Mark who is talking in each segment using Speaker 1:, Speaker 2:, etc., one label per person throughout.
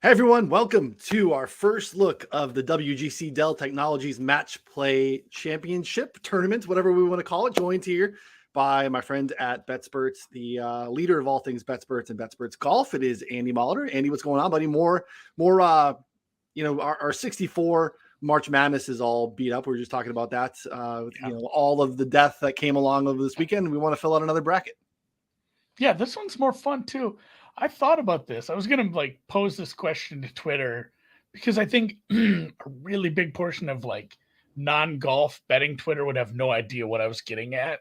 Speaker 1: Hey everyone, welcome to our first look of the WGC Dell Technologies Match Play Championship Tournament, whatever we want to call it, joined here by my friend at BetSperts, the leader of all things BetSperts and BetSperts Golf. It is Andy Molitor. Andy, what's going on, buddy? Our 64 March Madness is all beat up. We were just talking about that. All of the death that came along over this weekend. We want to fill out another bracket.
Speaker 2: Yeah, this one's more fun too. I thought about this. I was going to pose this question to Twitter because I think a really big portion of non-golf betting Twitter would have no idea what I was getting at.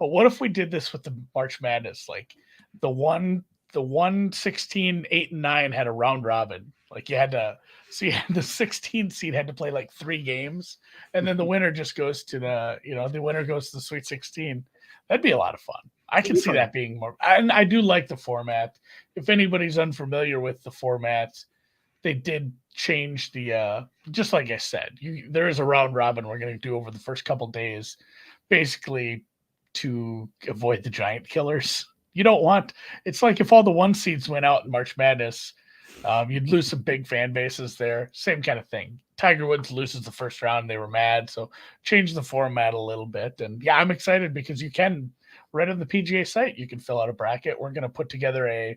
Speaker 2: But what if we did this with the March Madness? Like the 116, 8, and 9 had a round robin. You had the 16 seed had to play 3 games, and then the winner just goes to the winner goes to the Sweet 16. That'd be a lot of fun. I can see that being more, and I do like the format. If anybody's unfamiliar with the format, they did change the, just like I said, there is a round robin we're going to do over the first couple days, basically to avoid the giant killers. It's like if all the 1 seeds went out in March Madness, you'd lose some big fan bases there. Same kind of thing. Tiger Woods loses the first round. They were mad. So change the format a little bit. And yeah, I'm excited because you can, right on the PGA site, you can fill out a bracket. We're going to put together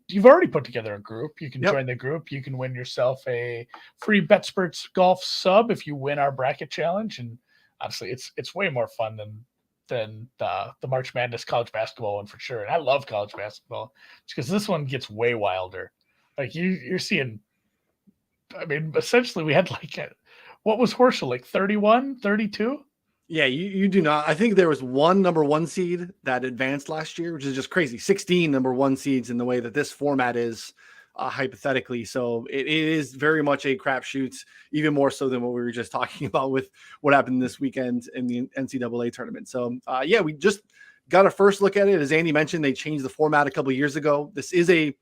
Speaker 2: you've already put together a group. You can join the group. You can win yourself a free BetSperts golf sub if you win our bracket challenge. And honestly, it's way more fun than the March Madness college basketball one for sure. And I love college basketball just because this one gets way wilder. You're seeing, essentially we had what was Horschel, 31, 32?
Speaker 1: Yeah, you do not. I think there was one number 1 seed that advanced last year, which is just crazy. 16 number 1 seeds in the way that this format is hypothetically. So it is very much a crapshoot, even more so than what we were just talking about with what happened this weekend in the NCAA tournament. So we just got a first look at it. As Andy mentioned, they changed the format a couple of years ago. This is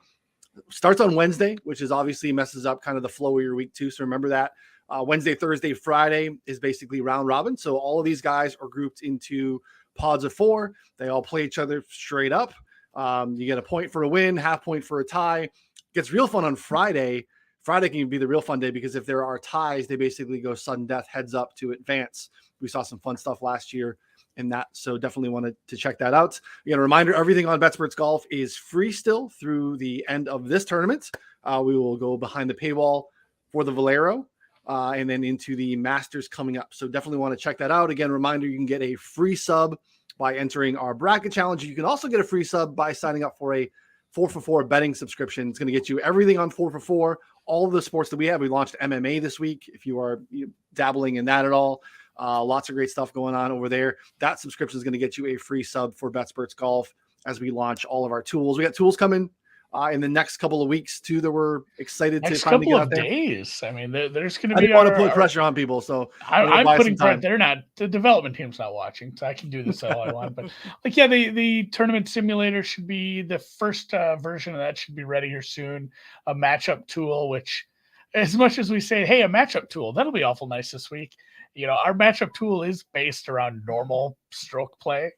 Speaker 1: starts on Wednesday, which is obviously messes up kind of the flow of your week too. So remember that. Wednesday, Thursday, Friday is basically round robin. So all of these guys are grouped into pods of 4. They all play each other straight up. You get a point for a win, half point for a tie. Gets real fun on Friday. Friday can be the real fun day because if there are ties, they basically go sudden death, heads up to advance. We saw some fun stuff last year in that. So definitely wanted to check that out. Again, a reminder, everything on BetSperts Golf is free still through the end of this tournament. We will go behind the paywall for the Valero. And then into the Masters coming up. So definitely want to check that out. Again, reminder, you can get a free sub by entering our bracket challenge. You can also get a free sub by signing up for a 4for4 betting subscription. It's going to get you everything on 4for4, all of the sports that we have. We launched MMA this week. If you are dabbling in that at all, lots of great stuff going on over there. That subscription is going to get you a free sub for BetSperts Golf as we launch all of our tools. We got tools coming in the next couple of weeks too that we're excited to finally get out there.
Speaker 2: Days. There's going to be.
Speaker 1: I didn't want to put pressure on people, so
Speaker 2: I'm putting pressure. They're not. The development team's not watching, so I can do this all I want. But the tournament simulator should be the first version of that should be ready here soon. A matchup tool, which, as much as we say, hey, a matchup tool, that'll be awful nice this week. Our matchup tool is based around normal stroke play.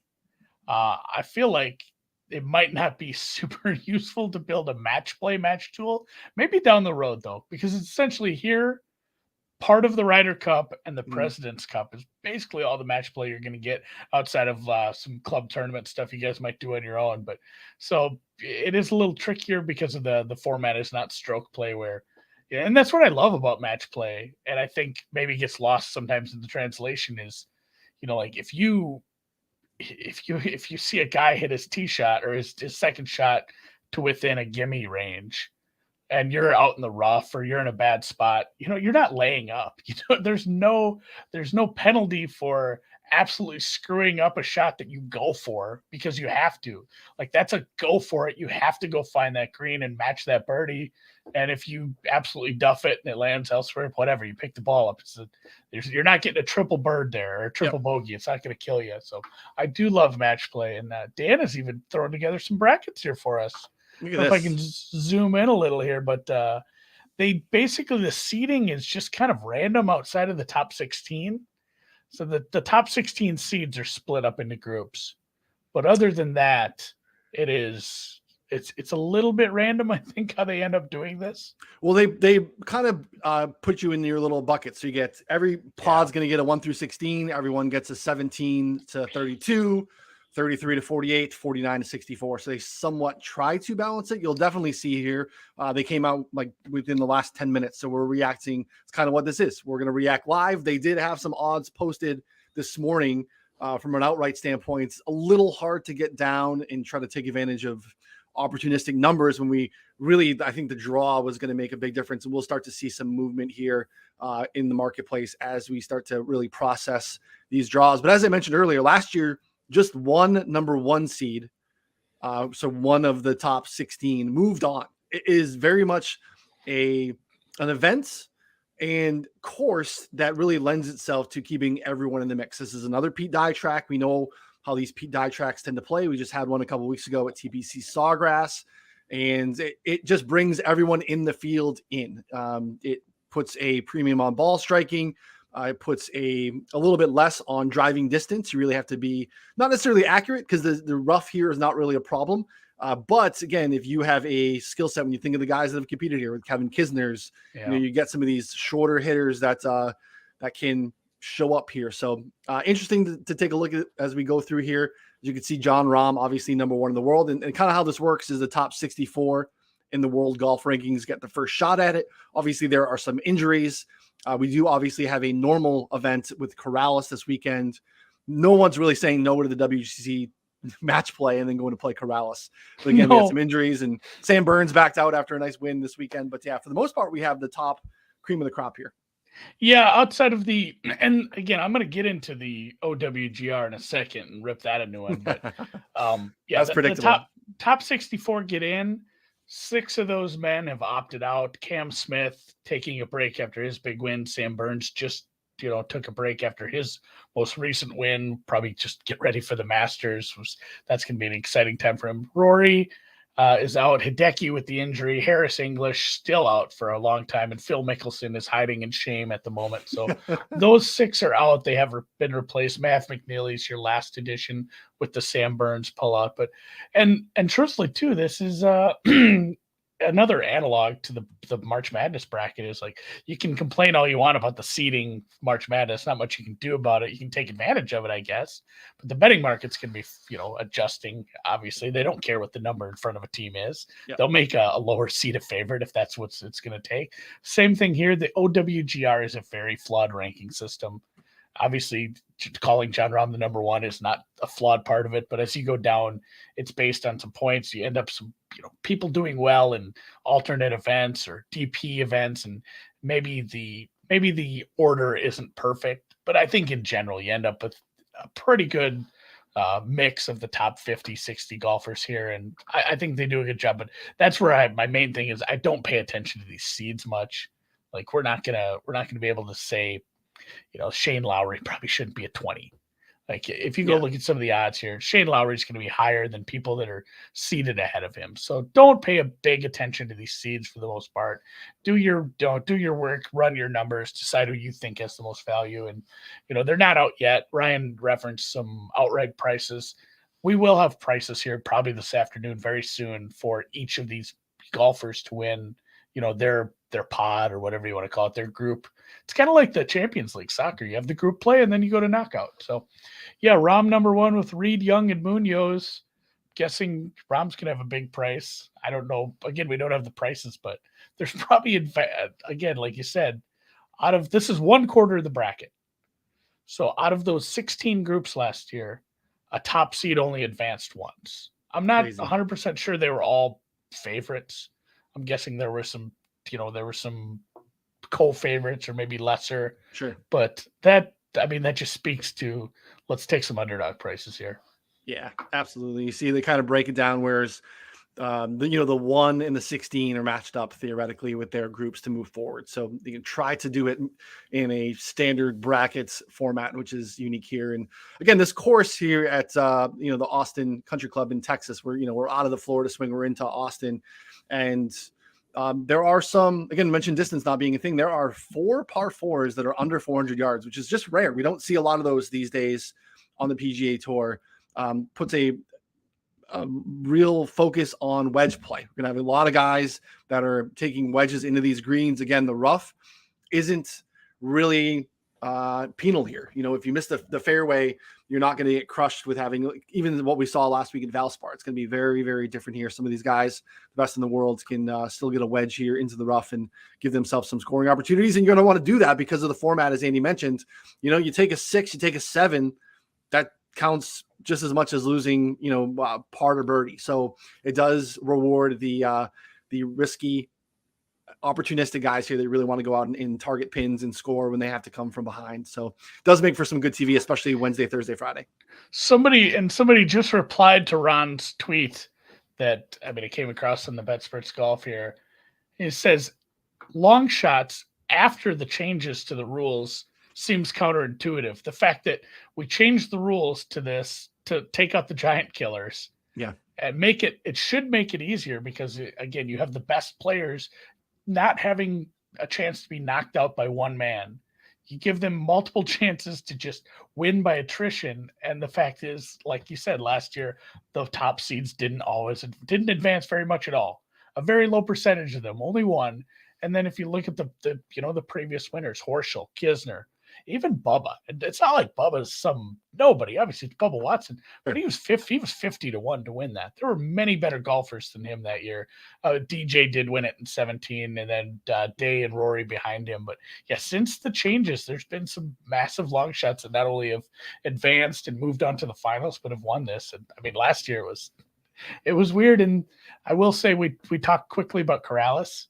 Speaker 2: I feel like it might not be super useful to build a match tool. Maybe down the road, though, because it's essentially here, part of the Ryder Cup and the President's Cup is basically all the match play you're going to get outside of some club tournament stuff you guys might do on your own. But so it is a little trickier because of the format is not stroke play and that's what I love about match play. And I think maybe gets lost sometimes in the translation is, if you see a guy hit his tee shot or his second shot to within a gimme range and you're out in the rough or you're in a bad spot, you're not laying up. There's no penalty for absolutely screwing up a shot that you go for because you have to. That's a go for it. You have to go find that green and match that birdie. And if you absolutely duff it and it lands elsewhere, whatever, you pick the ball up. You're not getting a triple bird there or a triple bogey. It's not going to kill you. So I do love match play. And Dan has even thrown together some brackets here for us. I don't know if I can zoom in a little here, but the seeding is just kind of random outside of the top 16. So the top 16 seeds are split up into groups. But other than that, it is it's a little bit random, I think, how they end up doing this.
Speaker 1: Well, they kind of put you in your little bucket. So you get every pod's going to get a 1 through 16. Everyone gets a 17 to 32, 33 to 48, 49 to 64. So they somewhat try to balance it. You'll definitely see here. They came out like within the last 10 minutes. So we're reacting. It's kind of what this is. We're going to react live. They did have some odds posted this morning from an outright standpoint. It's a little hard to get down and try to take advantage of opportunistic numbers when we really, I think the draw was going to make a big difference. And we'll start to see some movement here in the marketplace as we start to really process these draws. But as I mentioned earlier, last year, just one number 1 seed, so one of the top 16 moved on. It is very much an event and course that really lends itself to keeping everyone in the mix. This is another Pete Dye track. We know how these Pete Dye tracks tend to play. We just had one a couple of weeks ago at TPC Sawgrass, and it just brings everyone in the field in. It puts a premium on ball striking. It puts a little bit less on driving distance. You really have to be not necessarily accurate because the rough here is not really a problem. But again, if you have a skill set, when you think of the guys that have competed here with Kevin Kisner's, you get some of these shorter hitters that can show up here. So interesting to take a look at as we go through here. As you can see, John Rahm, obviously number 1 in the world. And kind of how this works is the top 64 in the world golf rankings get the first shot at it. Obviously, there are some injuries. We do obviously have a normal event with Corrales this weekend. No one's really saying no to the WGC match play and then going to play Corrales. But again, we had some injuries, and Sam Burns backed out after a nice win this weekend. But yeah, for the most part, we have the top cream of the crop here.
Speaker 2: Yeah, outside of and again, I'm going to get into the OWGR in a second and rip that a new one. But yeah,
Speaker 1: that's predictable.
Speaker 2: The top 64 get in. 6 of those men have opted out. Cam Smith taking a break after his big win. Sam Burns just took a break after his most recent win. Probably just get ready for the Masters. That's going to be an exciting time for him. Rory is out. Hideki with the injury. Harris English still out for a long time. And Phil Mickelson is hiding in shame at the moment. So those 6 are out. They have been replaced. Matt McNeely's your last edition with the Sam Burns pullout. But and truthfully too, this is another analog to the March Madness bracket. Is like, you can complain all you want about the seeding March Madness. Not much you can do about it. You can take advantage of it, I guess. But the betting markets can be, adjusting. Obviously, they don't care what the number in front of a team is. Yep. They'll make a lower seeded favorite if that's what it's going to take. Same thing here. The OWGR is a very flawed ranking system. Obviously, calling John Rahm the number 1 is not a flawed part of it, but as you go down, it's based on some points. You end up some people doing well in alternate events or DP events, and maybe the order isn't perfect. But I think in general, you end up with a pretty good mix of the top 50, 60 golfers here, and I think they do a good job. But that's where my main thing is I don't pay attention to these seeds much. Like we're not gonna be able to say, Shane Lowry probably shouldn't be a 20. Like if you go look at some of the odds here, Shane Lowry is going to be higher than people that are seated ahead of him. So don't pay a big attention to these seeds for the most part. Do your work, run your numbers, decide who you think has the most value. And they're not out yet. Ryan referenced some outright prices. We will have prices here probably this afternoon, very soon, for each of these golfers to win, their pod or whatever you want to call it, their group. It's kind of like the Champions League soccer. You have the group play and then you go to knockout. So yeah, Rahm number 1 with Reed, Young, and Munoz. Guessing Rahm's going to have a big price. I don't know. Again, we don't have the prices, but there's probably, again, like you said, this is 1/4 of the bracket. So out of those 16 groups last year, a top seed only advanced once. I'm not 100% sure they were all favorites. I'm guessing there were some co-favorites or maybe lesser. Sure. But that just speaks to, let's take some underdog prices here.
Speaker 1: Yeah, absolutely. You see, they kind of break it down, whereas the 1 and the 16 are matched up theoretically with their groups to move forward. So you can try to do it in a standard brackets format, which is unique here. And again, this course here at the Austin Country Club in Texas, we're out of the Florida swing, we're into Austin, and there are some, again, mentioned distance not being a thing. There are 4 par 4s that are under 400 yards, which is just rare. We don't see a lot of those these days on the PGA Tour. Puts a a real focus on wedge play. We're going to have a lot of guys that are taking wedges into these greens. Again, the rough isn't really penal here. If you miss the fairway, you're not going to get crushed with having even what we saw last week at Valspar. It's going to be very, very different here. Some of these guys, the best in the world, can still get a wedge here into the rough and give themselves some scoring opportunities. And you're going to want to do that because of the format, as Andy mentioned. You take a 6, you take a 7, that counts just as much as losing, par or birdie. So it does reward the risky, opportunistic guys here that really want to go out and target pins and score when they have to come from behind. So it does make for some good TV, especially Wednesday, Thursday, Friday. Somebody
Speaker 2: just replied to Ron's tweet that, it came across in the BetSports Golf here. It says, long shots after the changes to the rules seems counterintuitive. The fact that we changed the rules to this to take out the giant killers.
Speaker 1: Yeah.
Speaker 2: And it should make it easier because, again, you have the best players not having a chance to be knocked out by one man. You give them multiple chances to just win by attrition. And the fact is, like you said, last year, the top seeds didn't advance very much at all. A very low percentage of them, only one. And then if you look at the previous winners, Horschel, Kisner, even Bubba. It's not like Bubba's nobody. Obviously, it's Bubba Watson, but he was 50 to 1 to win that. There were many better golfers than him that year. DJ did win it in 17, and then Day and Rory behind him. But yeah, since the changes, there's been some massive long shots that not only have advanced and moved on to the finals, but have won this. And last year it was weird. And I will say we talked quickly about Corrales.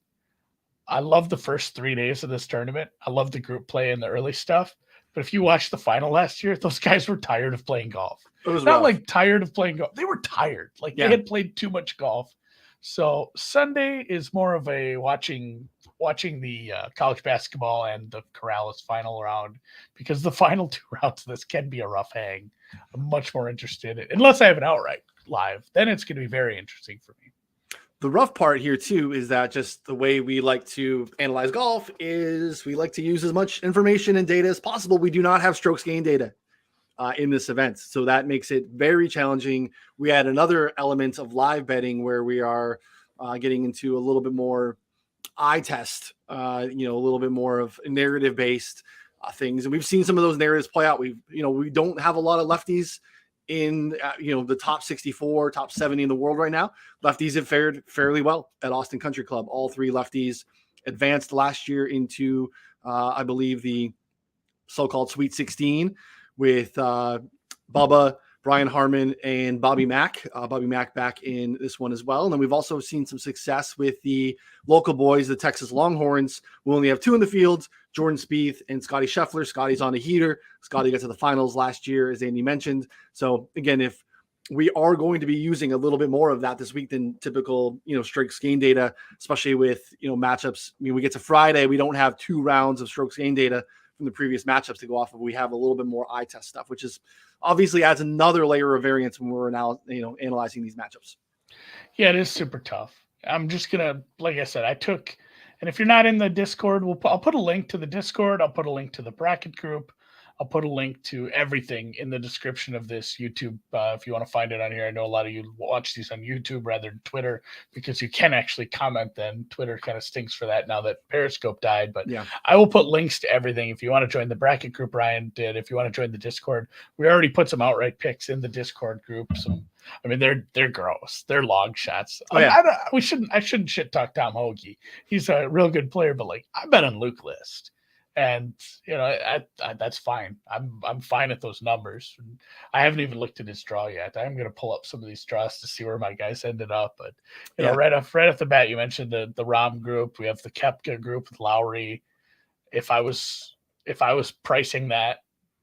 Speaker 2: I love the first 3 days of this tournament. I love the group play and the early stuff. But if you watched the final last year, those guys were tired of playing golf.
Speaker 1: It was
Speaker 2: not
Speaker 1: rough.
Speaker 2: like tired of playing golf. They were tired. They had played too much golf. So Sunday is more of a watching the college basketball and the Corrales final round, because the final 2 rounds of this can be a rough hang. I'm much more interested unless I have an outright live. Then it's going to be very interesting for me.
Speaker 1: The rough part here, too, is that just the way we like to analyze golf is we like to use as much information and data as possible. We do not have strokes gain data in this event. So that makes it very challenging. We add another element of live betting where we are getting into a little bit more eye test, a little bit more of narrative-based things. And we've seen some of those narratives play out. We don't have a lot of lefties in the top 64, top 70 in the world right now. Lefties have fared fairly well at Austin Country Club. All 3 lefties advanced last year into, I believe, the so-called Sweet 16 with Bubba, Brian Harmon, and Bobby Mack. Bobby Mack back in this one as well. And then we've also seen some success with the local boys, the Texas Longhorns. We only have 2 in the field, Jordan Spieth and Scotty Scheffler. Scotty's on a heater. Scotty got to the finals last year, as Andy mentioned. So again, if we are going to be using a little bit more of that this week than typical, strokes gain data, especially with, matchups. We get to Friday, we don't have 2 rounds of strokes gain data from the previous matchups to go off of. We have a little bit more eye test stuff, which is obviously adds another layer of variance when we're now, analyzing these matchups.
Speaker 2: Yeah, it is super tough. I'm just going to, like I said, and if you're not in the Discord, I'll put a link to the Discord. I'll put a link to the bracket group. I'll put a link to everything in the description of this YouTube if you want to find it on here. I know a lot of you watch these on YouTube rather than Twitter because you can actually comment then. Twitter kind of stinks for that now that Periscope died. But yeah, I will put links to everything. If you want to join the bracket group, Ryan did. If you want to join the Discord, we already put some outright picks in the Discord group. They're gross. They're long shots.
Speaker 1: Oh, yeah.
Speaker 2: I shouldn't shit talk Tom Hoagie. He's a real good player, but I bet on Luke List. And that's fine. I'm fine at those numbers. I haven't even looked at his draw yet. I'm going to pull up some of these draws to see where my guys ended up. But right off the bat, you mentioned the Rahm group. We have the Koepka group with Lowry. If I was pricing that,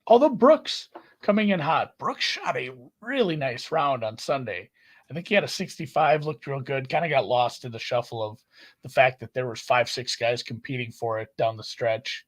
Speaker 2: although Brooks coming in hot, Brooks shot a really nice round on Sunday. I think he had a 65, looked real good. Kind of got lost in the shuffle of the fact that there was 5-6 guys competing for it down the stretch.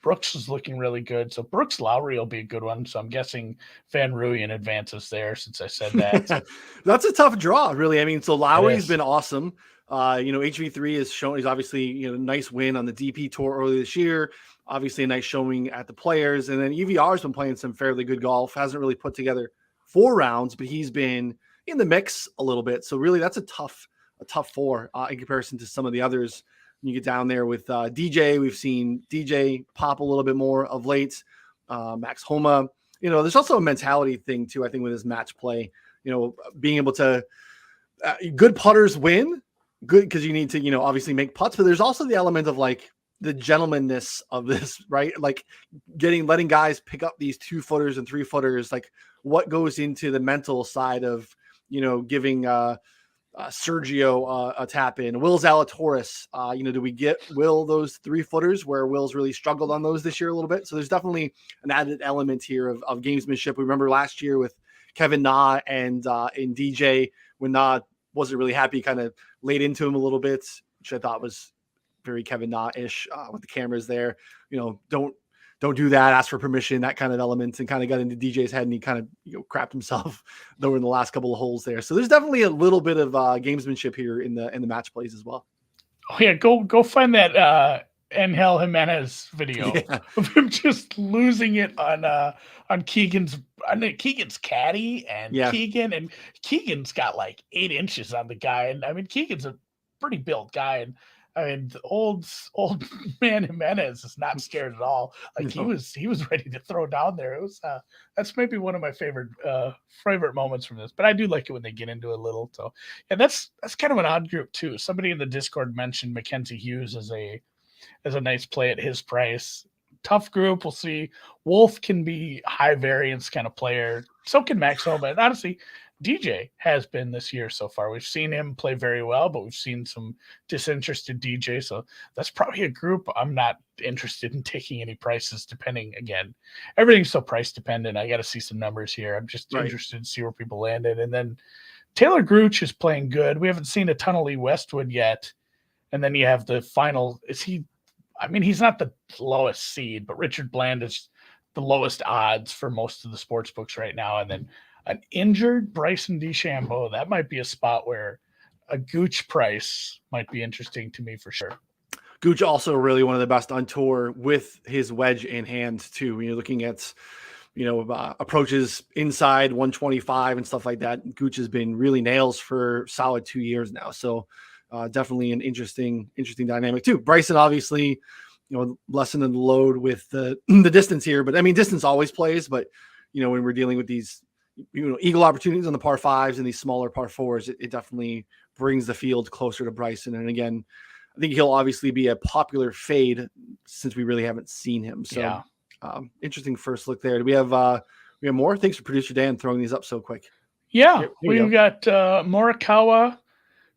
Speaker 2: Brooks was looking really good. So Brooks Lowry will be a good one. So I'm guessing Van Rooyen advances there since I said that.
Speaker 1: That's a tough draw, really. So Lowry's been awesome. HV3 has shown he's obviously, nice win on the DP tour earlier this year. Obviously a nice showing at the Players. And then EVR has been playing some fairly good golf. Hasn't really put together 4 rounds, but he's been in the mix a little bit. So really, that's a tough four in comparison to some of the others. When you get down there with DJ, we've seen DJ pop a little bit more of late. Max Homa, there's also a mentality thing too. I think with his match play, being able to good putters win, good because you need to obviously make putts, but there's also the element of like the gentlemanness of this, right? Like letting guys pick up these 2-footers and 3-footers, like what goes into the mental side of giving Sergio a tap in. Will Zalatoris, do we get Will those 3-footers where Will's really struggled on those this year a little bit? So there's definitely an added element here of gamesmanship. We remember last year with Kevin Na and DJ, when Na wasn't really happy, kind of laid into him a little bit, which I thought was very Kevin Na-ish with the cameras there. Don't do that, ask for permission, that kind of element, and kind of got into DJ's head, and he kind of crapped himself though in the last couple of holes there. So there's definitely a little bit of gamesmanship here in the match plays as well.
Speaker 2: Oh yeah, go find that Angel Jimenez video of him just losing it on Keegan's caddy and Keegan, and Keegan's got like 8 inches on the guy, and I mean Keegan's a pretty built guy, and I mean, the old man Jimenez is not scared at all. Like he was ready to throw down there. It was that's maybe one of my favorite moments from this. But I do like it when they get into a little. So yeah, that's kind of an odd group too. Somebody in the Discord mentioned Mackenzie Hughes as a nice play at his price. Tough group. We'll see. Wolf can be high variance kind of player. So can Max Homa. And honestly, DJ has been this year so far. We've seen him play very well, but we've seen some disinterested DJ. So that's probably a group I'm not interested in taking any prices, depending. Again, everything's so price dependent. I got to see some numbers here. I'm just interested to see where people landed. And then Taylor Gruch is playing good. We haven't seen a ton of Lee Westwood yet. And then you have the final. He's not the lowest seed, but Richard Bland is the lowest odds for most of the sports books right now. And then an injured Bryson DeChambeau, that might be a spot where a Gooch price might be interesting to me for sure.
Speaker 1: Gooch also really one of the best on tour with his wedge in hand too. When you're looking at, approaches inside 125 and stuff like that, Gooch has been really nails for solid 2 years now. So definitely an interesting dynamic too. Bryson obviously, lessening the load with the distance here, but I mean, distance always plays, but when we're dealing with these eagle opportunities on the par 5s and these smaller par 4s, it definitely brings the field closer to Bryson. And again, I think he'll obviously be a popular fade since we really haven't seen him. So interesting first look there. Do we have more? Thanks for producer Dan throwing these up so quick.
Speaker 2: Yeah, we've got Morikawa,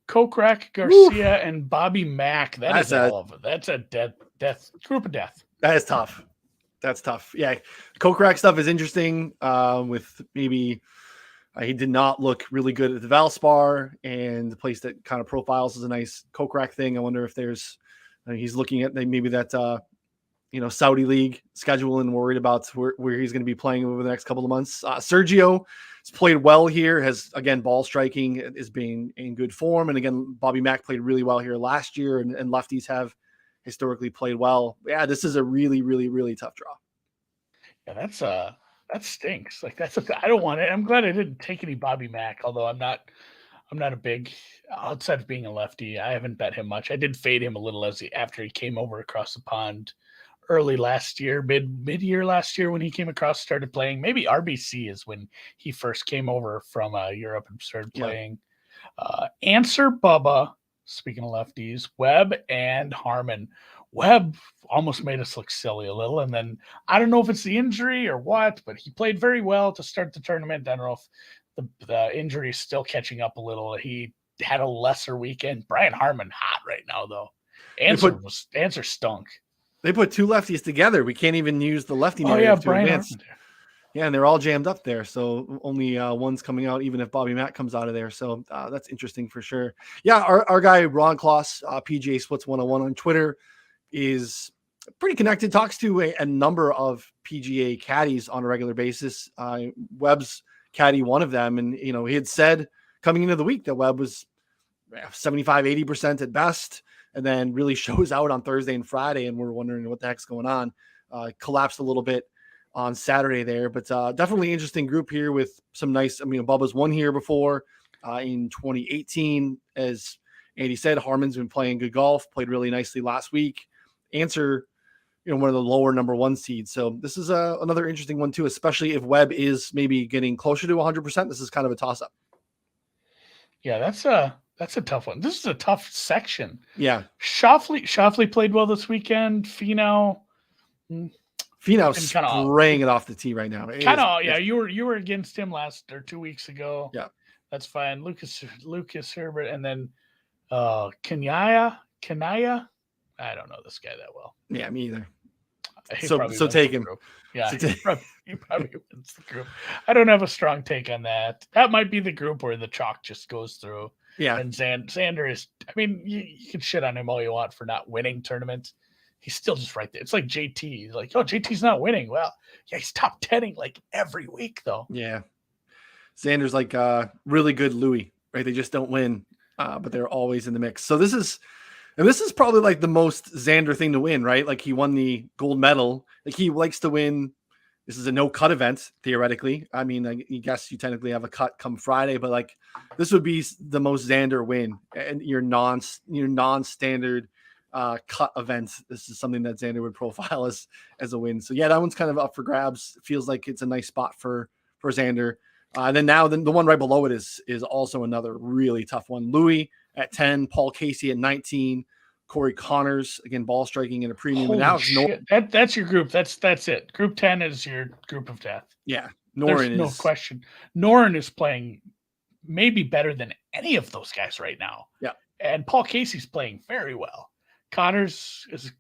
Speaker 2: Kokrak, Garcia, and Bobby Mack. That's a death group of death.
Speaker 1: That is tough. That's tough. Yeah. Kokrak stuff is interesting with maybe he did not look really good at the Valspar, and the place that kind of profiles is a nice Kokrak thing. I wonder if he's looking at maybe that, Saudi league schedule and worried about where he's going to be playing over the next couple of months. Sergio has played well here, has again, ball striking is being in good form. And again, Bobby Mack played really well here last year, and lefties have historically played well. Yeah, this is a really, really, really tough draw.
Speaker 2: Yeah, that stinks. Like I don't want it. I'm glad I didn't take any Bobby Mack, although I'm not a big, outside of being a lefty, I haven't bet him much. I did fade him a little after he came over across the pond early last year, mid-year last year when he came across, started playing. Maybe RBC is when he first came over from Europe and started playing. Answer Bubba, speaking of lefties, Webb and Harmon. Webb almost made us look silly a little, and then I don't know if it's the injury or what, but he played very well to start the tournament. I don't know if the injury is still catching up a little. He had a lesser weekend. Brian Harmon hot right now, though. Answer stunk.
Speaker 1: They put 2 lefties together. We can't even use the lefty
Speaker 2: narrative to Brian advance.
Speaker 1: Yeah, and they're all jammed up there. So only one's coming out, even if Bobby Mack comes out of there. So that's interesting for sure. Yeah, our guy, Ron Kloss, PGA Splits 101 on Twitter, is pretty connected, talks to a number of PGA caddies on a regular basis. Webb's caddy, one of them. And, he had said coming into the week that Webb was 75, 80% at best, and then really shows out on Thursday and Friday. And we're wondering what the heck's going on. Collapsed a little bit on Saturday there, but definitely interesting group here with some nice, Bubba's won here before. in 2018. As Andy said, Harman's been playing good golf, played really nicely last week. Answer, one of the lower number 1 seeds. So this is another interesting one too, especially if Webb is maybe getting closer to 100%. This is kind of a toss up.
Speaker 2: Yeah, that's a tough one. This is a tough section.
Speaker 1: Yeah.
Speaker 2: Schauffele played well this weekend. Finau
Speaker 1: spraying it off the tee right now.
Speaker 2: You were against him last or 2 weeks ago.
Speaker 1: Yeah.
Speaker 2: That's fine. Lucas Herbert, and then Kanaya. I don't know this guy that well.
Speaker 1: Yeah, me either.
Speaker 2: So
Speaker 1: take him.
Speaker 2: Yeah, he probably wins the group. I don't have a strong take on that. That might be the group where the chalk just goes through.
Speaker 1: Yeah.
Speaker 2: And Xander is, you can shit on him all you want for not winning tournaments. He's still just right there. It's like JT. He's like, oh, JT's not winning. Well, yeah, he's top 10ing like every week though.
Speaker 1: Yeah. Xander's like really good Louis, right? They just don't win, but they're always in the mix. So this is probably like the most Xander thing to win, right? Like he won the gold medal. Like he likes to win. This is a no cut event, theoretically. I mean, I guess you technically have a cut come Friday, but like this would be the most Xander win and your non-standard cut event. This is something that Xander would profile as a win. So yeah, that one's kind of up for grabs. It feels like it's a nice spot for Xander. And then the one right below it is also another really tough one. Louis at 10, Paul Casey at 19, Corey Connors, again, ball striking in a premium.
Speaker 2: Holy
Speaker 1: and now
Speaker 2: shit. That's your group. That's it. Group 10 is your group of death.
Speaker 1: Yeah.
Speaker 2: There's no question. Noren is playing maybe better than any of those guys right now.
Speaker 1: Yeah.
Speaker 2: And Paul Casey's playing very well. Connors is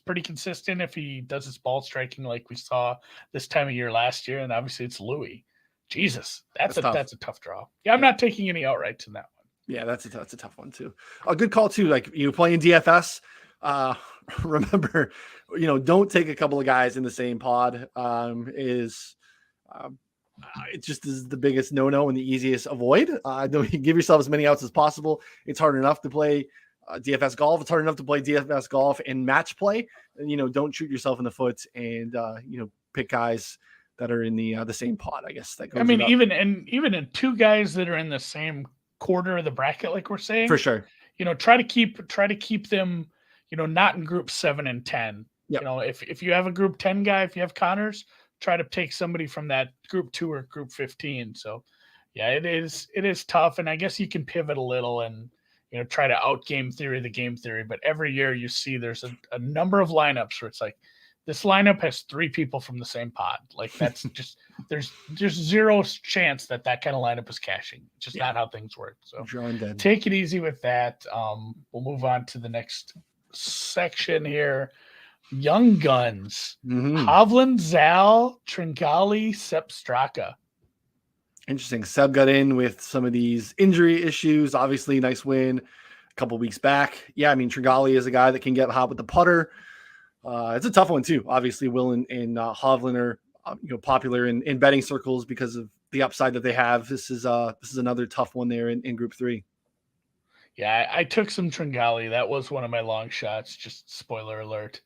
Speaker 2: pretty consistent if he does his ball striking like we saw this time of year last year. And obviously it's Louis. Jesus, that's a tough draw. Yeah, I'm not taking any outrights in that one.
Speaker 1: Yeah, that's a tough one too. A good call too. Like playing DFS. Remember, don't take a couple of guys in the same pod. It just is the biggest no-no and the easiest avoid. Give yourself as many outs as possible. It's hard enough to play DFS golf. It's hard enough to play DFS golf and match play. And, don't shoot yourself in the foot and pick guys that are in the same pod. I guess that goes.
Speaker 2: Even in two guys that are in the same quarter of the bracket, like we're saying,
Speaker 1: for sure.
Speaker 2: Try to keep them, not in group 7 and 10.
Speaker 1: Yep.
Speaker 2: If you have a group 10 guy, if you have Connors, try to take somebody from that group 2 or group 15. So yeah, it is tough. And I guess you can pivot a little and, try to out game theory the game theory. But every year you see there's a number of lineups where it's like, this lineup has 3 people from the same pod. Like that's just, there's zero chance that kind of lineup is cashing. It's just not how things work. So take it easy with that. We'll move on to the next section here. Young Guns.
Speaker 1: Mm-hmm.
Speaker 2: Hovland, Zal, Tringali, Sepp Straka.
Speaker 1: Interesting. Seb got in with some of these injury issues. Obviously, nice win a couple weeks back. Yeah, Tringali is a guy that can get hot with the putter. It's a tough one too. Obviously, Will and Hovland are popular in betting circles because of the upside that they have. This is another tough one there in group 3.
Speaker 2: Yeah, I took some Tringali. That was one of my long shots. Just spoiler alert.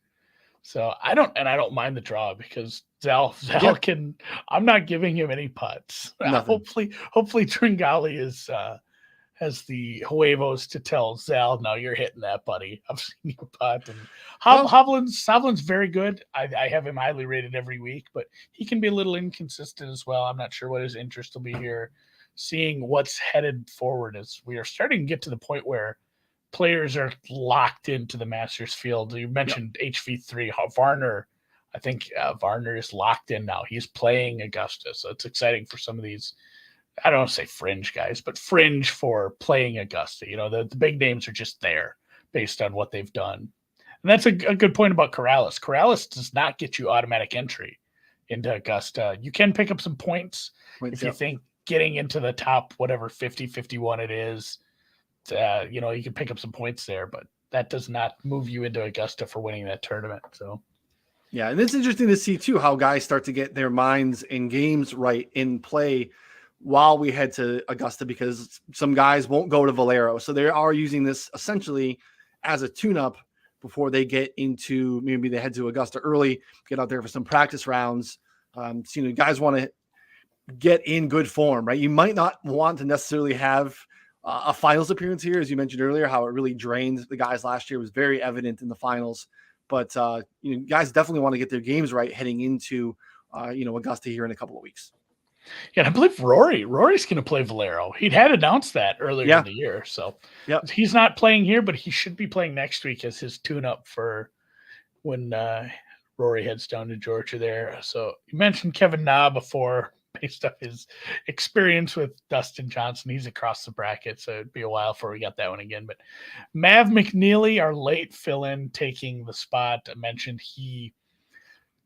Speaker 2: So I don't mind the draw because Zal can. I'm not giving him any putts. Hopefully Tringali has the huevos to tell Zal, no, you're hitting that, buddy. I've seen you putt. And Hovland's very good. I have him highly rated every week, but he can be a little inconsistent as well. I'm not sure what his interest will be here. Seeing what's headed forward as we are starting to get to the point where players are locked into the Masters field. You mentioned HV3, Varner. I think Varner is locked in now. He's playing Augusta, so it's exciting for some of these. I don't want to say fringe guys, but fringe for playing Augusta. The big names are just there based on what they've done. And that's a good point about Corrales. Corrales does not get you automatic entry into Augusta. You can pick up some points if you think getting into the top, whatever, 50, 51 it is. You can pick up some points there, but that does not move you into Augusta for winning that tournament. So,
Speaker 1: yeah, and it's interesting to see too how guys start to get their minds and games right in play while we head to Augusta, because some guys won't go to Valero, so they are using this essentially as a tune-up before they get into, maybe they head to Augusta early, get out there for some practice rounds. Guys want to get in good form, right? You might not want to necessarily have a finals appearance here, as you mentioned earlier, how it really drained the guys last year was very evident in the finals. But guys definitely want to get their games right heading into Augusta here in a couple of weeks.
Speaker 2: Yeah, and I believe Rory's going to play Valero. He had announced that earlier in the year, so he's not playing here, but he should be playing next week as his tune-up for when Rory heads down to Georgia there. So you mentioned Kevin Na before, based off his experience with Dustin Johnson. He's across the bracket, so it'd be a while before we got that one again. But Mav McNeely, our late fill-in, taking the spot. I mentioned he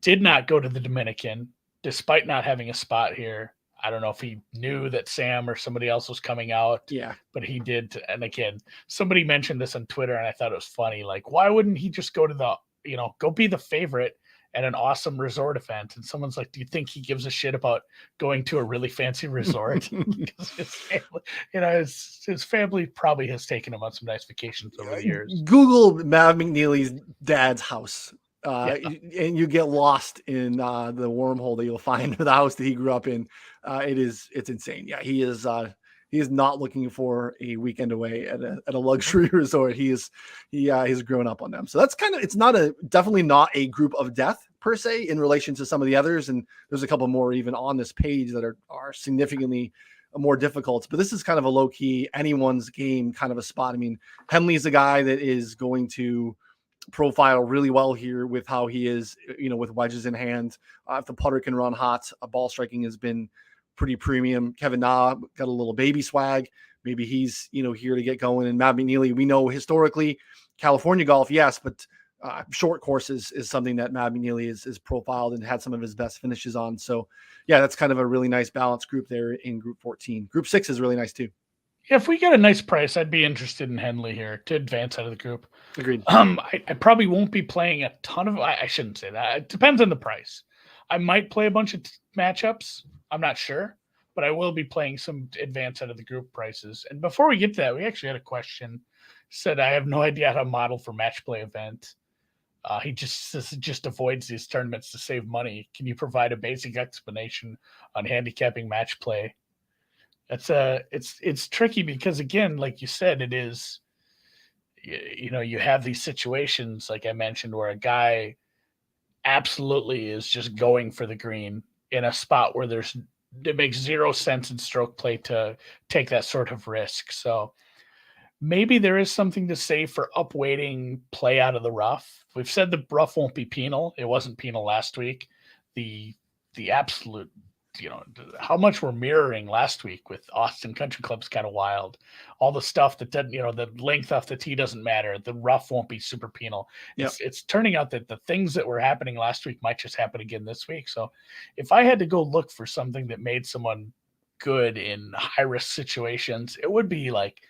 Speaker 2: did not go to the Dominican, despite not having a spot here. I don't know if he knew that Sam or somebody else was coming out.
Speaker 1: Yeah.
Speaker 2: But he did. And again, somebody mentioned this on Twitter, and I thought it was funny. Like, why wouldn't he just go to go be the favorite at an awesome resort event? And someone's like, do you think he gives a shit about going to a really fancy resort? Because his family, his family probably has taken him on some nice vacations over the years.
Speaker 1: Google Mav McNeely's dad's house. And you get lost in the wormhole that you'll find the house that he grew up in. It's insane. Yeah, he is not looking for a weekend away at a luxury resort. He's grown up on them. So that's it's definitely not a group of death per se in relation to some of the others. And there's a couple more even on this page that are significantly more difficult, but this is kind of a low key anyone's game kind of a spot. I mean, Henley's a guy that is going to profile really well here with how he is, with wedges in hand. If the putter can run hot, ball striking has been pretty premium. Kevin Na got a little baby swag. Maybe he's, here to get going. And Matt McNeely, we know historically California golf, yes, but short courses is something that Matt McNeely is profiled and had some of his best finishes on. So yeah, that's kind of a really nice balanced group there in group 14. Group 6 is really nice too.
Speaker 2: Yeah, if we get a nice price, I'd be interested in Henley here to advance out of the group.
Speaker 1: Agreed.
Speaker 2: I probably won't be playing a ton of. I shouldn't say that. It depends on the price. I might play a bunch of matchups. I'm not sure, but I will be playing some advance out of the group prices. And before we get to that, we actually had a question. Said I have no idea how to model for match play event. He just avoids these tournaments to save money. Can you provide a basic explanation on handicapping match play? It's tricky because, again, like you said, it is, you have these situations like I mentioned where a guy absolutely is just going for the green in a spot where it makes zero sense in stroke play to take that sort of risk. So maybe there is something to say for upweighting play out of the rough. We've said the rough won't be penal. It wasn't penal last week. The absolute, how much we're mirroring last week with Austin Country Club's kind of wild. All the stuff that doesn't, the length off the tee doesn't matter. The rough won't be super penal.
Speaker 1: Yep.
Speaker 2: It's turning out that the things that were happening last week might just happen again this week. So if I had to go look for something that made someone good in high risk situations, it would be like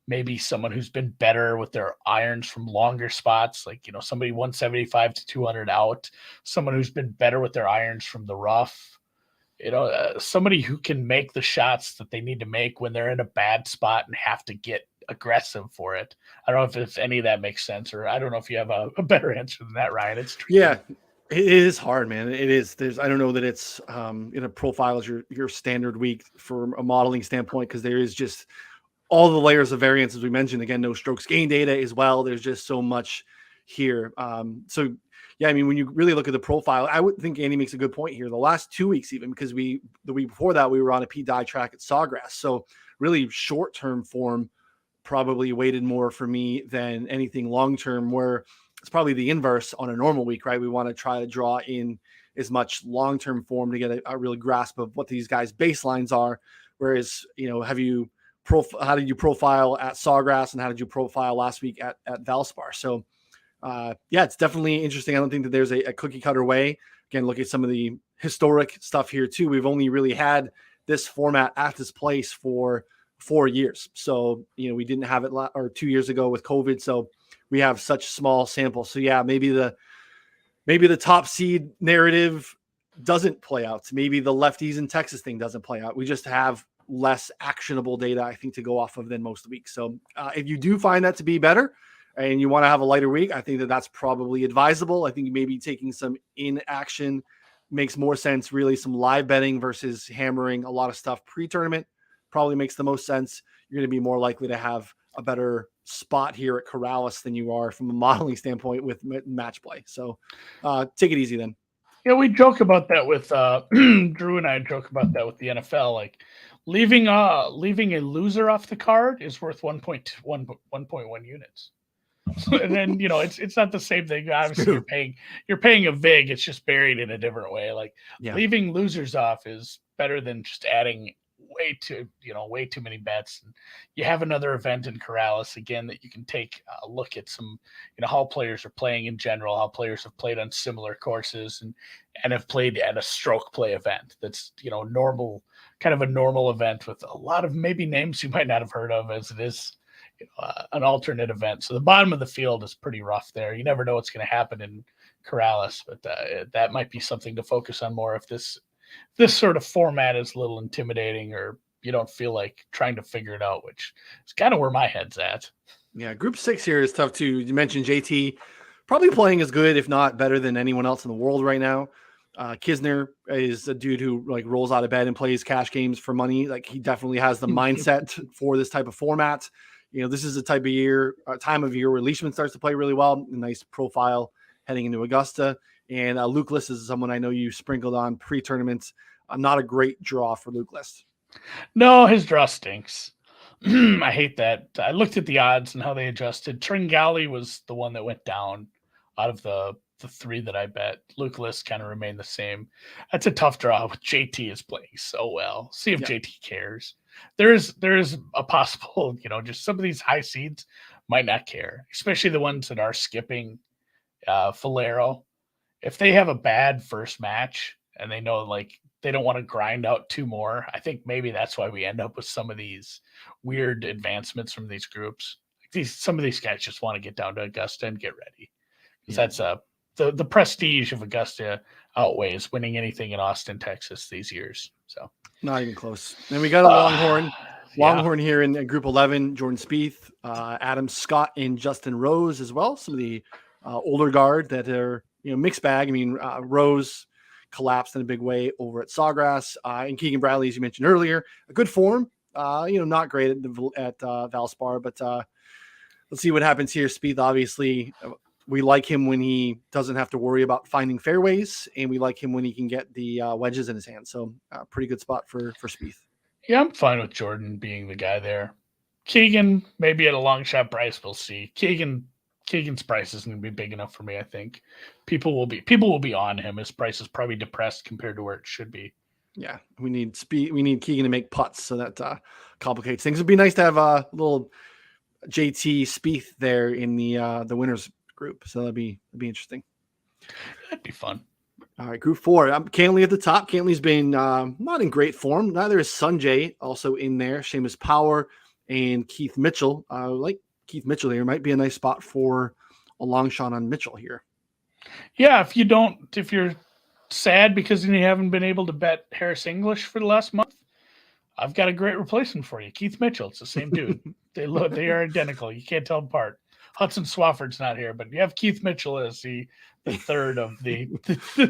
Speaker 2: maybe someone who's been better with their irons from longer spots, like, somebody 175 to 200 out, someone who's been better with their irons from the rough. Somebody who can make the shots that they need to make when they're in a bad spot and have to get aggressive for it. I don't know if any of that makes sense, or I don't know if you have a better answer than that, Ryan. It's tricky.
Speaker 1: Yeah, it is hard, man. It is. I don't know that it's in a profile as your standard week from a modeling standpoint, because there is just all the layers of variance, as we mentioned. Again, no strokes gain data as well. There's just so much here. So yeah, I mean, when you really look at the profile, I would think Andy makes a good point here. The last 2 weeks, even, because the week before that, we were on a Pete Dye track at Sawgrass. So really short-term form probably weighted more for me than anything long-term, where it's probably the inverse on a normal week, right? We want to try to draw in as much long-term form to get a real grasp of what these guys' baselines are. Whereas, how did you profile at Sawgrass and how did you profile last week at Valspar? So yeah, it's definitely interesting. I don't think that there's a cookie cutter way. Again, look at some of the historic stuff here too. We've only really had this format at this place for 4 years. So, we didn't have it 2 years ago with COVID. So we have such small samples. So yeah, maybe the top seed narrative doesn't play out. Maybe the lefties in Texas thing doesn't play out. We just have less actionable data, I think, to go off of than most weeks. So if you do find that to be better and you want to have a lighter week, I think that that's probably advisable. I think maybe taking some inaction makes more sense. Really, some live betting versus hammering a lot of stuff pre-tournament probably makes the most sense. You're going to be more likely to have a better spot here at Corrales than you are from a modeling standpoint with match play. So take it easy then.
Speaker 2: Yeah, we joke about that with Drew and I joke about that with the NFL. Like leaving a loser off the card is worth 1.1 units. And then it's not the same thing. Obviously, you're paying a vig. It's just buried in a different way. Like leaving losers off is better than just adding way too many bets. And you have another event in Corrales again that you can take a look at some how players are playing in general, how players have played on similar courses and have played at a stroke play event that's normal, kind of a normal event with a lot of maybe names you might not have heard of, as it is an alternate event. So the bottom of the field is pretty rough there. You never know what's going to happen in Corrales, but that might be something to focus on more if this sort of format is a little intimidating, or you don't feel like trying to figure it out, which is kind of where my head's at.
Speaker 1: Yeah, Group 6 here is tough too. You mentioned JT probably playing as good, if not better, than anyone else in the world right now. Kisner is a dude who like rolls out of bed and plays cash games for money. Like he definitely has the mindset for this type of format. This is a time of year where Leishman starts to play really well. A nice profile heading into Augusta. And Luke List is someone I know you sprinkled on pre-tournament. Not a great draw for Luke List.
Speaker 2: No, his draw stinks. I hate that. I looked at the odds and how they adjusted. Tringali was the one that went down out of the three that I bet. Luke List kind of remained the same. That's a tough draw. JT is playing so well. See if JT cares. There's a possible, just some of these high seeds might not care, especially the ones that are skipping Falero. If they have a bad first match and they know like they don't want to grind out two more, I think maybe that's why we end up with some of these weird advancements from these groups. Some of these guys just want to get down to Augusta and get ready. Because that's the prestige of Augusta outweighs winning anything in Austin, Texas these years. So
Speaker 1: not even close. And we got a Longhorn here in Group 11, Jordan Spieth, Adam Scott, and Justin Rose as well. Some of the older guard that are, mixed bag. I mean, Rose collapsed in a big way over at Sawgrass, and Keegan Bradley, as you mentioned earlier, a good form. Not great at Valspar, but let's see what happens here. Spieth, obviously, we like him when he doesn't have to worry about finding fairways, and we like him when he can get the wedges in his hand. So, pretty good spot for Spieth.
Speaker 2: Yeah, I'm fine with Jordan being the guy there. Keegan, maybe at a long shot price, we'll see. Keegan's price isn't going to be big enough for me. I think people will be on him. His price is probably depressed compared to where it should be.
Speaker 1: Yeah, we need Keegan to make putts, so that complicates things. It'd be nice to have a little JT Spieth there in the winners group. So that'd be interesting.
Speaker 2: That'd be fun.
Speaker 1: All right, Group 4. Cantley at the top. Cantley's been not in great form. Neither is Sanjay, also in there. Seamus Power and Keith Mitchell. Like Keith Mitchell here, might be a nice spot for a long shot on Mitchell here.
Speaker 2: Yeah, if you're sad because you haven't been able to bet Harris English for the last month, I've got a great replacement for you. Keith Mitchell. It's the same dude. They are identical. You can't tell them apart. Hudson Swafford's not here, but you have Keith Mitchell as the third of the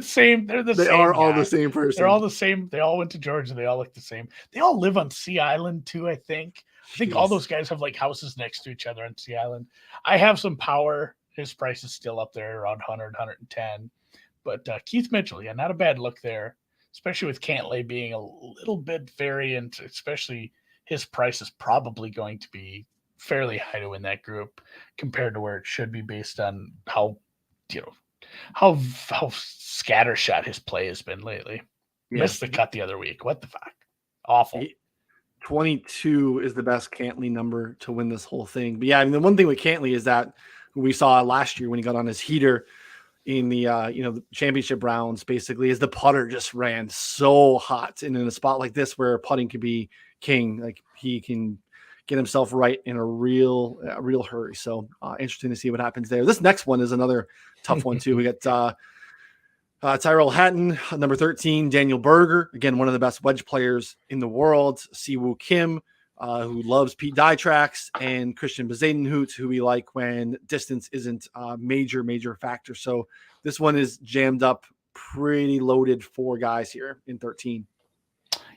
Speaker 2: same. They're the same. They are
Speaker 1: all the same person.
Speaker 2: They're all the same. They all went to Georgia. They all look the same. They all live on Sea Island too, I think. I think all those guys have like houses next to each other on Sea Island. I have some Power. His price is still up there around 100, 110. But Keith Mitchell, yeah, not a bad look there, especially with Cantlay being a little bit variant, especially his price is probably going to be fairly high to win that group compared to where it should be based on how scattershot his play has been lately. Yeah. Missed the cut the other week. What the fuck? Awful.
Speaker 1: 22 is the best Cantlay number to win this whole thing. But yeah, I mean, the one thing with Cantlay is that we saw last year when he got on his heater in the the championship rounds, basically, is the putter just ran so hot. And in a spot like this where putting could be king, like he can get himself right in a real hurry. So interesting to see what happens there. This next one is another tough one too. We got Tyrell Hatton, number 13, Daniel Berger, again, one of the best wedge players in the world, Siwoo Kim, who loves Pete Dye tracks, and Christian Bezadenhout, who we like when distance isn't a major factor. So this one is jammed up pretty loaded 4 guys here in 13.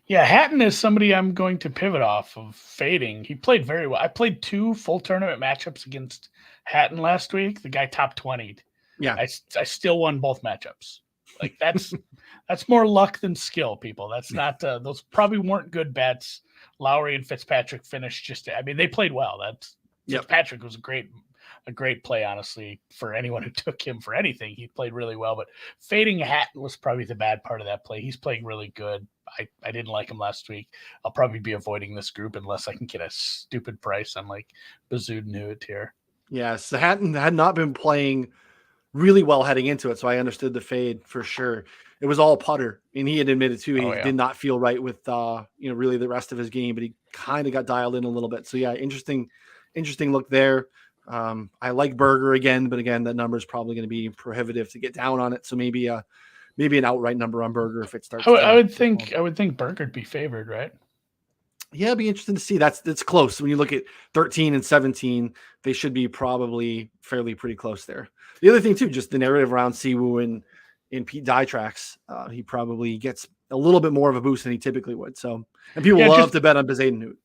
Speaker 2: Yeah, Hatton is somebody I'm going to pivot off of fading. He played very well. I played 2 full tournament matchups against Hatton last week. The guy top 20'd.
Speaker 1: Yeah.
Speaker 2: I still won both matchups. Like that's more luck than skill, people. That's not those probably weren't good bets. Lowry and Fitzpatrick finished they played well. Fitzpatrick was a great play, honestly, for anyone who took him for anything. He played really well, but fading Hatton was probably the bad part of that play. He's playing really good. I didn't like him last week. I'll probably be avoiding this group unless I can get a stupid price on like Bazood Newt here.
Speaker 1: Yeah, so Hatton had not been playing really well heading into it, so I understood the fade for sure. It was all putter, and he had admitted too he did not feel right with really the rest of his game, but he kind of got dialed in a little bit. So yeah, interesting look there. I like Berger again, but again, that number is probably going to be prohibitive to get down on it. So maybe an outright number on Berger if it starts.
Speaker 2: I would think Berger'd be favored, right?
Speaker 1: Yeah, it'd be interesting to see. That's close. When you look at 13 and 17, they should be probably fairly pretty close there. The other thing too, just the narrative around Siwoo and Pete Ditrax, he probably gets a little bit more of a boost than he typically would. So, and people love to bet on Bazaden Newt.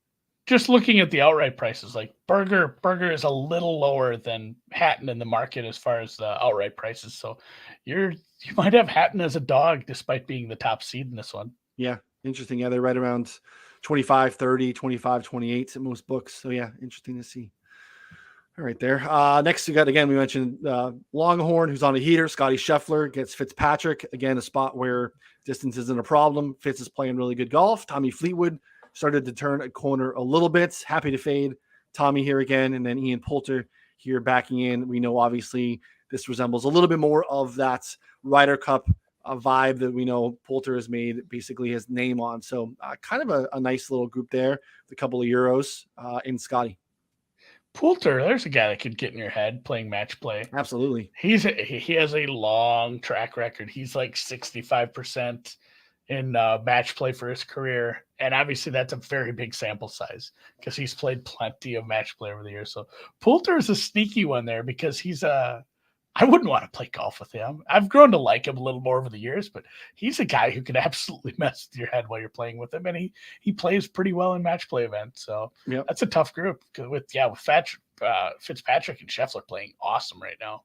Speaker 2: Just looking at the outright prices, like Berger is a little lower than Hatton in the market as far as the outright prices. So you might have Hatton as a dog despite being the top seed in this one.
Speaker 1: Yeah, interesting. Yeah, they're right around 25, 30, 25, 28 at most books. So yeah, interesting to see. All right there. Next we mentioned Longhorn, who's on a heater. Scotty Scheffler gets Fitzpatrick. Again, a spot where distance isn't a problem. Fitz is playing really good golf. Tommy Fleetwood started to turn a corner a little bit. Happy to fade Tommy here again. And then Ian Poulter here backing in. We know, obviously, this resembles a little bit more of that Ryder Cup vibe that we know Poulter has made basically his name on. So kind of a nice little group there. A couple of Euros in Scotty.
Speaker 2: Poulter, there's a guy that could get in your head playing match play.
Speaker 1: Absolutely.
Speaker 2: He has a long track record. He's like 65% in match play for his career. And obviously that's a very big sample size because he's played plenty of match play over the years. So Poulter is a sneaky one there because I wouldn't want to play golf with him. I've grown to like him a little more over the years, but he's a guy who can absolutely mess with your head while you're playing with him. And he plays pretty well in match play events. So That's a tough group with Fitzpatrick and Scheffler playing awesome right now.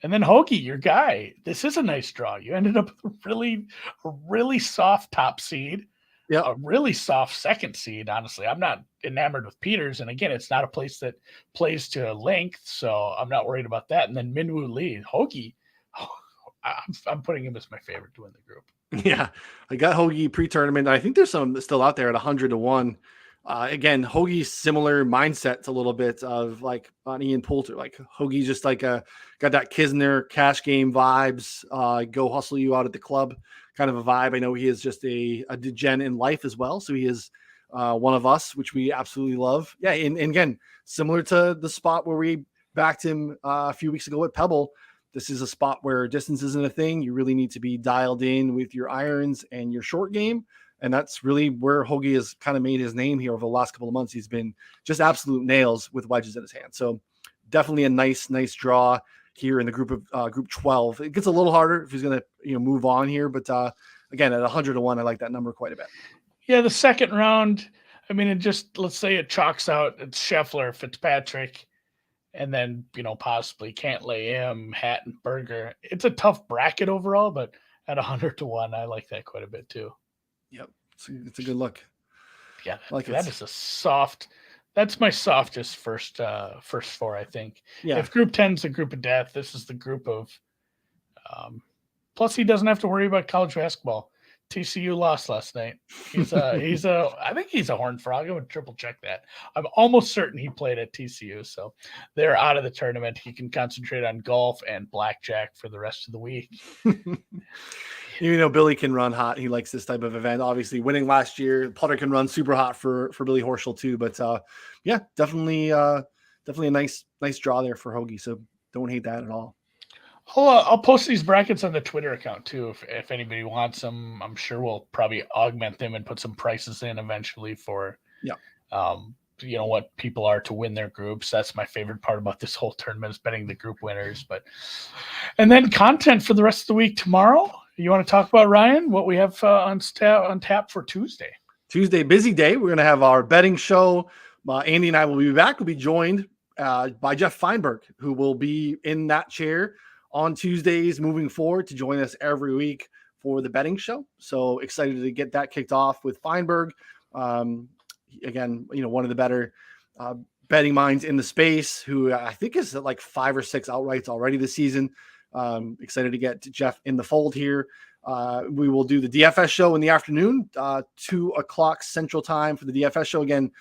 Speaker 2: And then Hoagie, your guy, this is a nice draw. You ended up with a really soft top seed. Yeah, a really soft second seed, honestly. I'm not enamored with Peters. And again, it's not a place that plays to length, so I'm not worried about that. And then Minwoo Lee, Hoagie, I'm putting him as my favorite to win the group.
Speaker 1: Yeah, I got Hoagie pre-tournament. I think there's some still out there at 100-1. Again, Hoagie's similar mindset a little bit of like on Ian Poulter. Like Hoagie's just like got that Kisner cash game vibes, go hustle you out at the club kind of a vibe. I know he is just a degen in life as well. So he is one of us, which we absolutely love. Yeah. And again, similar to the spot where we backed him a few weeks ago at Pebble, this is a spot where distance isn't a thing. You really need to be dialed in with your irons and your short game. And that's really where Hoagie has kind of made his name here over the last couple of months. He's been just absolute nails with wedges in his hand. So definitely a nice draw here in the group of group 12. It gets a little harder if he's going to move on here, but again at 100-1, I like that number quite a bit.
Speaker 2: Yeah, the second round. I mean, it just let's say it chalks out. It's Scheffler, Fitzpatrick, and then possibly can't lay him, Hatton, Berger. It's a tough bracket overall, but at 100-1, I like that quite a bit too.
Speaker 1: Yep, it's a good look.
Speaker 2: Yeah, that is a soft. That's my softest first four, I think. Yeah. If Group 10 is the group of death, this is the group of. Plus, he doesn't have to worry about college basketball. TCU lost last night. I think he's a Horned Frog. I would triple check that. I'm almost certain he played at TCU, so they're out of the tournament. He can concentrate on golf and blackjack for the rest of the week.
Speaker 1: Billy can run hot. He likes this type of event. Obviously, winning last year, putter can run super hot for Billy Horschel too. But yeah, definitely a nice draw there for Hoagie. So don't hate that at all.
Speaker 2: I'll post these brackets on the Twitter account too. If anybody wants them, I'm sure we'll probably augment them and put some prices in eventually for what people are to win their groups. That's my favorite part about this whole tournament is betting the group winners. But And then content for the rest of the week tomorrow. You want to talk about, Ryan, what we have on tap for Tuesday?
Speaker 1: Tuesday, busy day. We're going to have our betting show. Andy and I will be back. We'll be joined by Jeff Feinberg, who will be in that chair on Tuesdays moving forward to join us every week for the betting show. So excited to get that kicked off with Feinberg. Again, one of the better betting minds in the space, who I think is at like 5 or 6 outrights already this season. Excited to get Jeff in the fold here. We will do the DFS show in the afternoon, 2:00 Central Time for the DFS show. Again,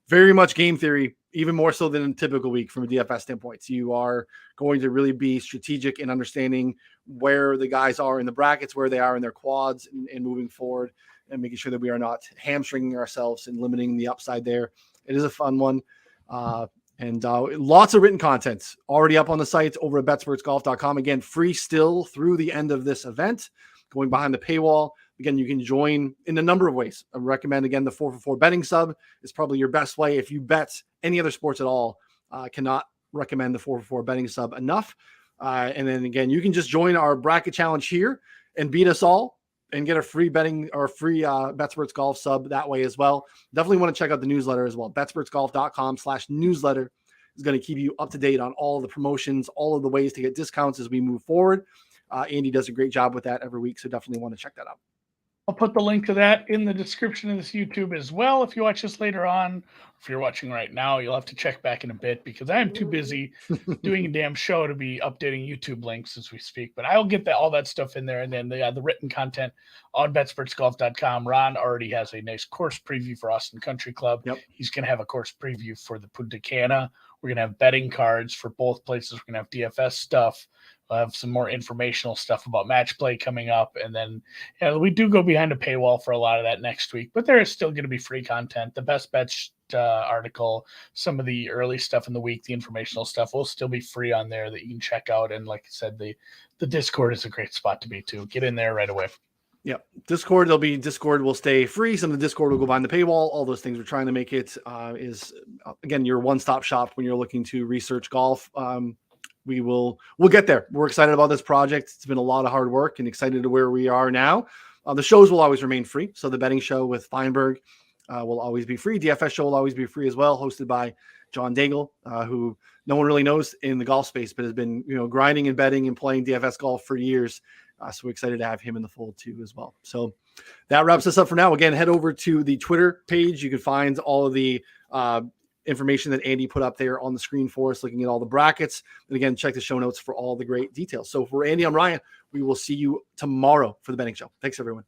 Speaker 1: very much game theory, even more so than a typical week from a DFS standpoint. So you are going to really be strategic in understanding where the guys are in the brackets, where they are in their quads, and moving forward, and making sure that we are not hamstringing ourselves and limiting the upside there. It is a fun one. And lots of written content already up on the site over at betsportsgolf.com. Again, free still through the end of this event, going behind the paywall. Again, you can join in a number of ways. I recommend, again, the 4for4 betting sub is probably your best way. If you bet any other sports at all, cannot recommend the 4for4 betting sub enough. And then again, you can just join our bracket challenge here and beat us all and get a free betting or free BetSports Golf sub that way as well. Definitely want to check out the newsletter as well. betsportsgolf.com/newsletter is going to keep you up to date on all of the promotions, all of the ways to get discounts as we move forward. Andy does a great job with that every week, so definitely want to check that out.
Speaker 2: I'll put the link to that in the description of this YouTube as well. If you watch this later on, if you're watching right now, you'll have to check back in a bit because I am too busy doing a damn show to be updating YouTube links as we speak. But I'll get all that stuff in there. And then the written content on betsportsgolf.com. Ron already has a nice course preview for Austin Country Club.
Speaker 1: Yep.
Speaker 2: He's going to have a course preview for the Punta Cana. We're going to have betting cards for both places. We're going to have DFS stuff. We'll have some more informational stuff about match play coming up. And then we do go behind a paywall for a lot of that next week, but there is still going to be free content. The best bets article, some of the early stuff in the week, the informational stuff will still be free on there that you can check out. And like I said, the Discord is a great spot to be too. Get in there right away.
Speaker 1: Yeah. Discord will stay free. Some of the Discord will go behind the paywall. All those things we're trying to make it is again, your one-stop shop when you're looking to research golf. We'll get there. We're excited about this project. It's been a lot of hard work and excited to where we are now. The shows will always remain free. So the betting show with Feinberg will always be free. DFS show will always be free as well, hosted by John Daigle, who no one really knows in the golf space, but has been grinding and betting and playing DFS golf for years. So we're excited to have him in the fold too as well. So that wraps us up for now. Again, head over to the Twitter page. You can find all of the information that Andy put up there on the screen for us, looking at all the brackets. And again, check the show notes for all the great details. So for Andy, I'm Ryan. We will see you tomorrow for the betting show. Thanks, everyone.